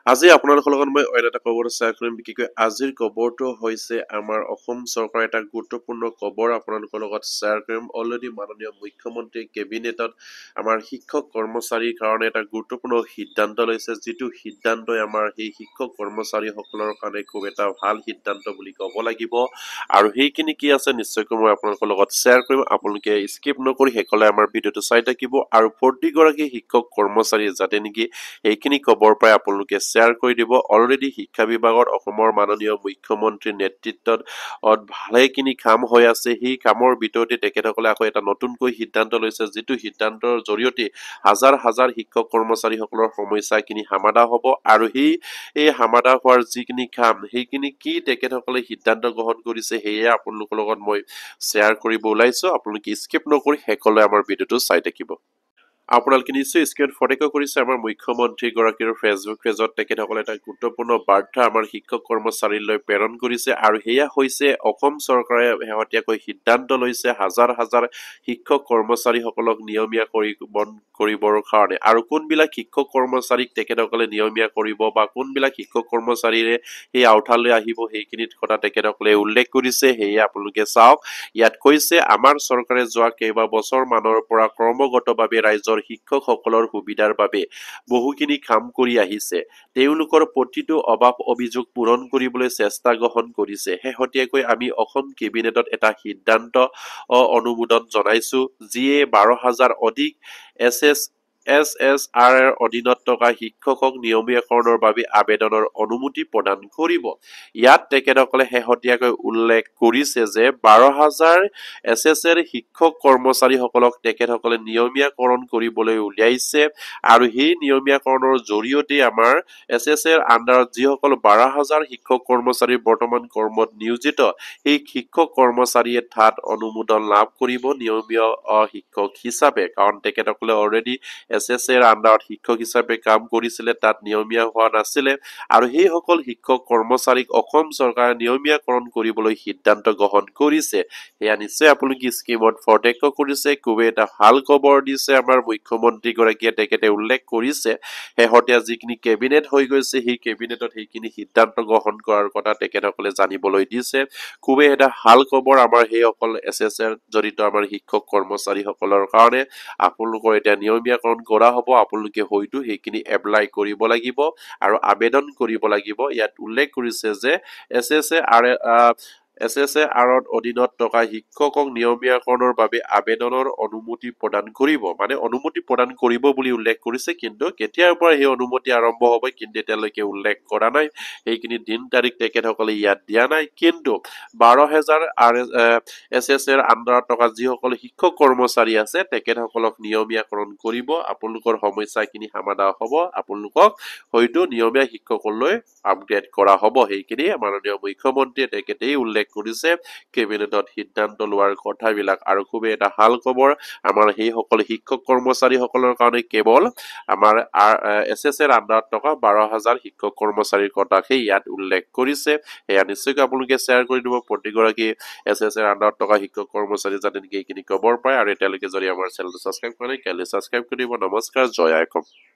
আজি আপোনালোকৰ লগত মই অন্য এটা খবৰ শ্বেয়াৰ কৰিম বিশেষকৈ আজিৰ খবৰটো হৈছে আমাৰ অসম চৰকাৰৰ এটা গুৰুত্বপূৰ্ণ খবৰ আপোনালোকৰ লগত শ্বেয়াৰ কৰিম অলৰেডি মাননীয় মুখ্যমন্ত্ৰী কেবিনেটত আমাৰ শিক্ষক কৰ্মচাৰীৰ কাৰণে এটা গুৰুত্বপূৰ্ণ সিদ্ধান্ত লৈছে যিটো সিদ্ধান্তই আমাৰ সেই শিক্ষক কৰ্মচাৰীসকলৰ কাৰণে খুব এটা ভাল সিদ্ধান্ত বুলি ক'ব লাগিব আৰু সেইখিনি কি আছে নিশ্চয়কৈ মই আপোনালোকৰ লগত শ্বেয়াৰ কৰিম আপোনালোকে স্কিপ নকৰি শেষলৈ আমাৰ ভিডিঅ'টো চাই থাকিব আৰু প্ৰতিগৰাকী শিক্ষক কৰ্মচাৰী যাতে নেকি এইখিনি খবৰ পাই আপোনালোকে শ্বেয়াৰ কৰি দিব অলৰেডি শিক্ষা বিভাগত অসমৰ মাননীয় মুখ্যমন্ত্ৰীৰ নেতৃত্বত ভালেখিনি কাম হৈ আছে সেই কামৰ ভিতৰতে তেখেতসকলে আকৌ এটা নতুনকৈ সিদ্ধান্ত লৈছে যিটো সিদ্ধান্তৰ জৰিয়তে হাজাৰ হাজাৰ শিক্ষক কৰ্মচাৰীসকলৰ সমস্যাখিনি সমাধা হ'ব আৰু এই সমাধা হোৱাৰ যিখিনি কাম সেইখিনি কি তেখেতসকলে সিদ্ধান্ত গ্ৰহণ কৰিছে সেয়ে আপোনালোকৰ লগত মই শ্বেয়াৰ কৰিব ওলাইছো আপোনালোকে স্কিপ নকৰি শেষলৈ আমাৰ ভিডিঅ'টো চাই থাকিব আপোনালোকে নিশ্চয় স্ক্ৰীন ফটেক কৰিছে আমাৰ মুখ্যমন্ত্ৰী গৰাকীৰ ফেচবুক পেজত তেখেতসকলে এটা গুৰুত্বপূৰ্ণ বাৰ্তা আমাৰ শিক্ষক কৰ্মচাৰীলৈ প্ৰেৰণ কৰিছে আৰু সেয়া হৈছে অসম চৰকাৰে শেহতীয়াকৈ সিদ্ধান্ত লৈছে হাজাৰ হাজাৰ শিক্ষক কৰ্মচাৰীসকলক নিয়মীয়া কৰিবৰ কাৰণে আৰু কোনবিলাক শিক্ষক কৰ্মচাৰীক তেখেতসকলে নিয়মীয়া কৰিব বা কোনবিলাক শিক্ষক কৰ্মচাৰীৰে সেই আওতালৈ আহিব সেইখিনিত কথা তেখেতসকলে উল্লেখ কৰিছে সেয়ে আপোনালোকে চাওক ইয়াত কৈছে আমাৰ চৰকাৰে যোৱা কেইবা বছৰ মানৰ পৰা ক্ৰমাগতভাৱে ৰাজ্যৰ শিক্ষকসকলৰ সুবিধাৰ বাবে বহুখিনি কাম কৰি আহিছে তেওঁলোকৰ প্ৰতিটো অভাৱ অভিযোগ পূৰণ কৰিবলৈ চেষ্টা গ্ৰহণ কৰিছে শেহতীয়াকৈ আমি অসম কেবিনেটত এটা সিদ্ধান্ত অনুমোদন জনাইছো যিয়ে 12,000 অধিক SSR ৰ অধীনত থকা শিক্ষকক নিয়মীয়াকৰণৰ বাবে আবেদনৰ অনুমতি প্ৰদান কৰিব ইয়াত তেখেতসকলে শেহতীয়াকৈ উল্লেখ কৰিছে যে 12,000 SSR শিক্ষক কৰ্মচাৰীসকলক তেখেতসকলে নিয়মীয়াকৰণ কৰিবলৈ উলিয়াইছে আৰু সেই নিয়মীয়াকৰণৰ জৰিয়তে আমাৰ SSR আণ্ডাৰত যিসকল 12,000 শিক্ষক কৰ্মচাৰী বৰ্তমান কৰ্মত নিয়োজিত সেই শিক্ষক কৰ্মচাৰীয়ে তাত অনুমোদন লাভ কৰিব নিয়মীয়া শিক্ষক হিচাপে কাৰণ তেখেতসকলে অলৰেডি SSR আণ্ডাৰত শিক্ষক হিচাপে কাম কৰিছিলে তাত নিয়মীয়া হোৱা নাছিলে আৰু সেইসকল শিক্ষক কৰ্মচাৰীক অসম চৰকাৰে নিয়মীয়াকৰণ কৰিবলৈ সিদ্ধান্ত গ্ৰহণ কৰিছে এয়া নিশ্চয় আপোনালোকে স্কিমত ফটেক কৰিছে খুবেই এটা ভাল খবৰ দিছে আমাৰ মুখ্যমন্ত্ৰী গৰাকীয়ে তেখেতে উল্লেখ কৰিছে শেহতীয়া যিখিনি কেবিনেট হৈ গৈছে সেই কেবিনেটত সেইখিনি সিদ্ধান্ত গ্ৰহণ কৰাৰ কথা তেখেতসকলে জানিবলৈ দিছে খুবেই এটা ভাল খবৰ আমাৰ সেইসকল SSR জড়িত আমাৰ শিক্ষক কৰ্মচাৰীসকলৰ কাৰণে আপোনালোকৰ এতিয়া নিয়মীয়াকৰণ কৰা হ'ব আপোনালোকে হয়তো সেইখিনি এপ্লাই কৰিব লাগিব আৰু আবেদন কৰিব লাগিব ইয়াত উল্লেখ কৰিছে যে SSR অধীনত থকা শিক্ষকক নিয়মীয়াকৰণৰ বাবে আবেদনৰ অনুমতি প্ৰদান কৰিব মানে অনুমতি প্ৰদান কৰিব বুলি উল্লেখ কৰিছে কিন্তু কেতিয়াৰ পৰা সেই অনুমতি আৰম্ভ হ'ব কিন্তু এতিয়ালৈকে উল্লেখ কৰা নাই সেইখিনি দিন তাৰিখ তেখেতসকলে ইয়াত দিয়া নাই কিন্তু 12,000 SSR আণ্ডাৰত থকা যিসকল শিক্ষক কৰ্মচাৰী আছে তেখেতসকলক নিয়মীয়াকৰণ কৰিব আপোনালোকৰ সমস্যাখিনি সমাধান হ'ব আপোনালোকক হয়তো নিয়মীয়া শিক্ষকলৈ আপগ্ৰেড কৰা হ'ব সেইখিনি মাননীয় মুখ্যমন্ত্ৰীয়ে তেখেতেই উল্লেখ কৰিছে কেবিনেটত সিদ্ধান্ত লোৱাৰ কথাবিলাক আৰু খুবেই এটা ভাল খবৰ আমাৰ সেইসকল শিক্ষক কৰ্মচাৰীসকলৰ কাৰণে কেৱল আমাৰ SSR আণ্ডাৰত থকা 12,000 শিক্ষক কৰ্মচাৰীৰ কথাহে ইয়াত উল্লেখ কৰিছে এয়া নিশ্চয়কৈ আপোনালোকে শ্বেয়াৰ কৰি দিব প্ৰতিগৰাকী SSR আণ্ডাৰত থকা শিক্ষক কৰ্মচাৰী যাতে নেকি এইখিনি খবৰ পায় আৰু এতিয়ালৈকে যদি আমাৰ চেনেলটো ছাবস্ক্ৰাইব কৰা নাই কাইলৈ ছাবস্ক্ৰাইব কৰি দিব নমস্কাৰ জয় আই অসম